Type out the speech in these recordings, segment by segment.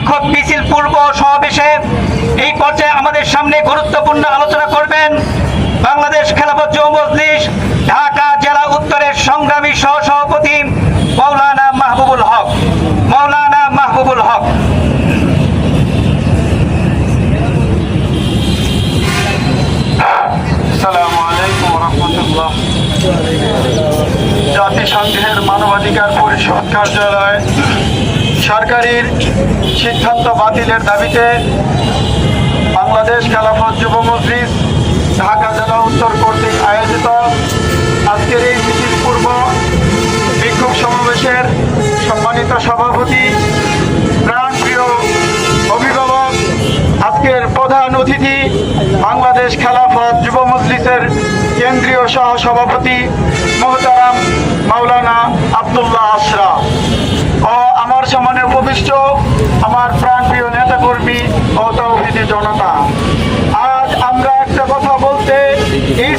বিক্ষোভ মিছিল পূর্ব সমাবেশে এই পর্যায়ে আমাদের সামনে গুরুত্বপূর্ণ আলোচনা করবেন বাংলাদেশ খেলাফত যুব মজলিস ঢাকা জেলা উত্তরের সংগ্রামী সহসভাপতি মাওলানা মাহবুবুল হক। আসসালামু আলাইকুম রাহমাতুল্লাহ। জাতিসংঘের মানবাধিকার পরিষদ কার্যালয় সরকারের সিদ্ধান্ত বাতিলের দাবিতে বাংলাদেশ খেলাফত যুব মজলিস ঢাকা জেলা উত্তর কর্তৃক আয়োজিত আজকের এই মিছিল পূর্ব বিক্ষোভ সমাবেশের সম্মানিত সভাপতি, প্রাণপ্রিয় অভিভাবক, আজকের প্রধান অতিথি বাংলাদেশ খেলাফত যুব মজলিসের কেন্দ্রীয় সহসভাপতি মোহতারাম মাওলানা আব্দুল্লাহ আশরাফ ও আমার সামনে উপবিষ্ট আমার প্রাণপ্রিয় নেতাকর্মী ও তৌহিদি জনতা, আজ আমরা একটা কথা বলতে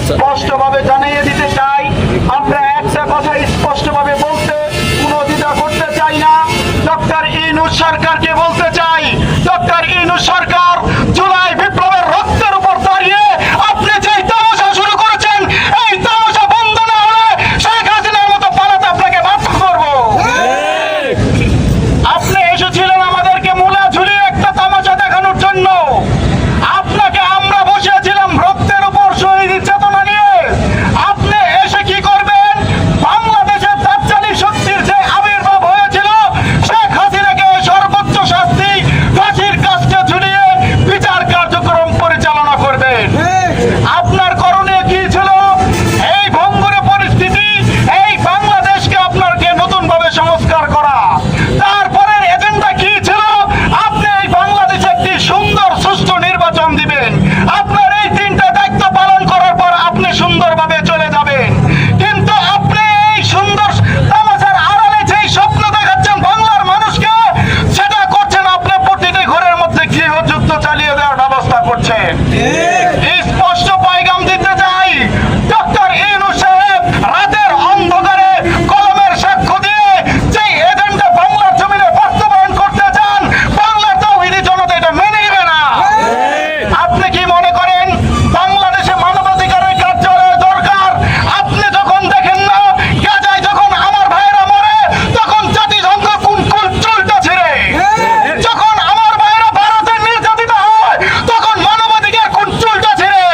স্পষ্টভাবে জানিয়ে দিতে চাই। আমরা একটা কথা স্পষ্টভাবে বলতে কোনো দ্বিধা করতে চাই না। ডক্টর ইউনূস সরকারকে বলতে চাই, ডক্টর ইউনূস সরকার জুলাই বিপ্লবের রক্তের উপর দাঁড়িয়ে আপনি যে তামাশা শুরু করেছেন, এই তামাশা বন্ধ না হলে শেখ হাসিনার মতো পালাতে আপনাকে বাধ্য করব। আপনি এসেছিলেন আমাদেরকে মূলা ঝুলিয়ে একটা তামাশা দেখানোর জন্য। আপনাকে আমরা বসেছিলাম রক্তের উপর শহীদ চেতনা নিয়ে। আপনি এসে কি করবেন? বাংলাদেশের দাজ্জালি শক্তির যে আবির্ভাব হয়েছিল, শেখ হাসিনাকে সর্বোচ্চ শাস্তি ফাঁসির কাস্টে ঝুলিয়ে বিচার কার্যক্রম পরিচালনা করবেন। আপনার করণীয় কি ছিল? এই ভঙ্গুর পরিস্থিতি, এই বাংলাদেশকে আপনাকে নতুন ভাবে সংস্কার করা। তারপরে এজেন্ডা কি ছিল? আপনি এই বাংলাদেশে একটি সুন্দর সুষ্ঠু নির্বাচন দিবেন। আপনার এই তিনটা দায়িত্ব পালন করার পর আপনি সুন্দরভাবে চলে যাবেন। কিন্তু আপনি এই সুন্দর তামাশার আড়ালে যেই স্বপ্ন দেখাচ্ছেন বাংলার মানুষকে, সেটা করছেন আপনি প্রতিটি ঘরের মধ্যে গৃহযুদ্ধ চালিয়ে দেওয়ার ব্যবস্থা করছেন। স্পষ্ট পয়গাম দিতে চাই, ডক্টর ইউনূস সাহেব রাতের অন্ধকারে কলমের সাক্ষ্য দিয়ে যে এজেন্ডা বাংলার জমিনে বাস্তবায়ন করতে চান, বাংলার তৌহিদি জনতা এটা মেনে নেবে না। আপনি কি মনে করেন বাংলাদেশে মানবাধিকারের কার্যালয় দরকার? আপনি যখন দেখেন না গাজায় যখন আমার ভাইয়েরা মরে, তখন জাতিসংঘ কোন চুলটা ছিঁড়ে। যখন আমার ভাইয়েরা ভারতে নির্যাতিত হয়, তখন মানবাধিকার কোন চুলটা ছিঁড়ে।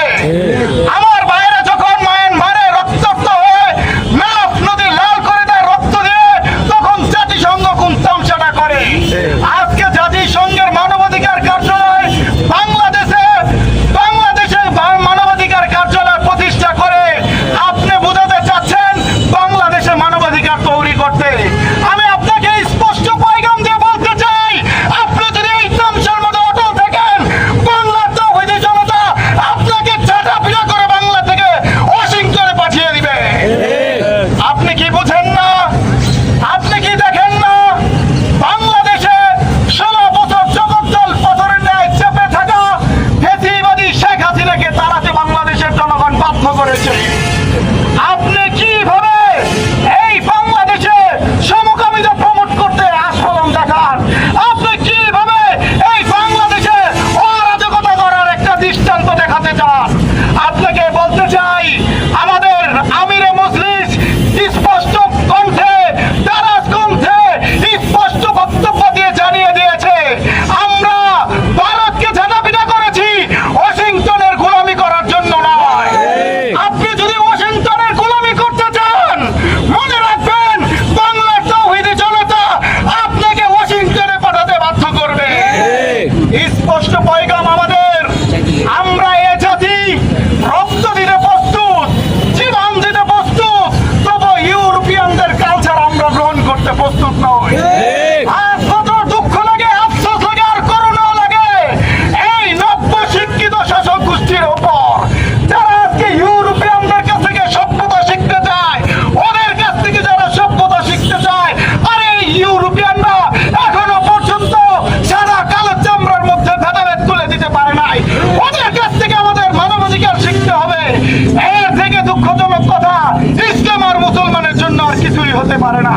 আমার ভাইয়েরা যখন মায়ানমারে রক্তাক্ত হয়ে নাফ নদী লাল করে দেয় রক্ত দিয়ে, তখন জাতিসংঘ কোন তামসাটা করে। আজকে জাতিসংঘের মানবাধিকার কার্যালয় বাংলাদেশে মানবাধিকার কার্যালয় প্রতিষ্ঠা করে আপনি বোঝাতে চাচ্ছেন বাংলাদেশে মানবাধিকার তৈরি করতে। আমি আপনাকে স্পষ্ট পয়গাম দিয়ে বলতে চাই, আপনি যদি এই তামসার মধ্যে অটল থাকেন, বাংলার তৌহিদি জনতা আপনাকে চাটাপিটা করে বাংলা থেকে ওয়াশিংটনে পাঠিয়ে দিবে। আপনি কি বুঝেন না? আপনি কি দেখেন না? বাংলাদেশে 16 বছর জগদ্দল পাথরের ন্যায় চেপে থাকা ফ্যাসিবাদী শেখ হাসিনাকে তাড়াতে বাংলাদেশের জনগণ বাধ্য করেছে। আপনি কিভাবে এই বাংলাদেশে সমকামীদের প্রমোট করতে আস্ফলন দেখান? আপনি কিভাবে এই বাংলাদেশে অরাজকতা করার একটা দৃষ্টান্ত দেখাতে চান? আপনাকে বলতে চাই, আমাদের আমিরে মজলিস স্পষ্ট কণ্ঠে, দারাজ কণ্ঠে স্পষ্ট বক্তব্য দিয়ে জানিয়ে দিয়েছে, আমরা ভারতকে ঝাঁটাপিটা করেছি ওয়াশিংটনের গোলামি করার জন্য নয়। আপনি যদি ওয়াশিংটনের গোলামি করতে চান, মনে রাখবেন বাংলার তৌহিদি জনতা আপনাকে ওয়াশিংটনে পাঠাতে বাধ্য করবে। স্পষ্ট পয়গাম আমাদের, আমরা এ জাতি রক্ত দিতে প্রস্তুত, জীবন দিতে প্রস্তুত, তবু ইউরোপিয়ানদের কালচার আমরা গ্রহণ করতে প্রস্তুত নই। আর কত দুঃখ লাগে, আফসোস লাগে, আর করুণা লাগে এই নব্য শিক্ষিত শাসক গোষ্ঠীর উপর, যারা আজকে ইউরোপিয়ানদের কাছ থেকে সভ্যতা শিখতে চায়, ওদের কাছ থেকে যারা সভ্যতা শিখতে চায়। আর এই ইউরোপিয়ানরা এখনো পর্যন্ত সারা কালো চামড়ার মধ্যে ভেদাভেদ তুলে দিতে পারে নাই। ওদের কাছ থেকে আমাদের মানবাধিকার শিখতে হবে। এর থেকে দুঃখজনক কথা ইসলাম আর মুসলমানের জন্য আর কিছুই হতে পারে না।